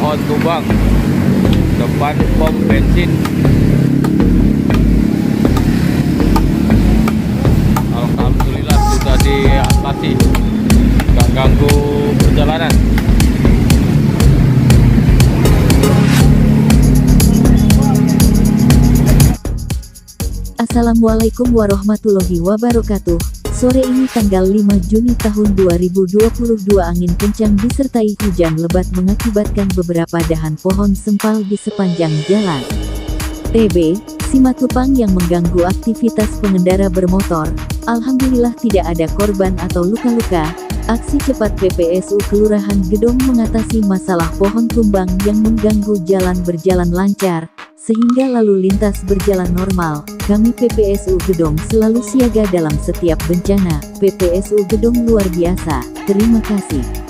pohon tumbang depan pom bensin. Alhamdulillah sudah diatasi, nggak ganggu perjalanan. Assalamualaikum warahmatullahi wabarakatuh. Sore ini tanggal 5 Juni tahun 2022, angin kencang disertai hujan lebat mengakibatkan beberapa dahan pohon sempal di sepanjang jalan TB Simatupang yang mengganggu aktivitas pengendara bermotor. Alhamdulillah tidak ada korban atau luka-luka. Aksi cepat PPSU Kelurahan Gedong mengatasi masalah pohon tumbang yang mengganggu jalan berjalan lancar, sehingga lalu lintas berjalan normal. Kami PPSU Gedong selalu siaga dalam setiap bencana. PPSU Gedong luar biasa. Terima kasih.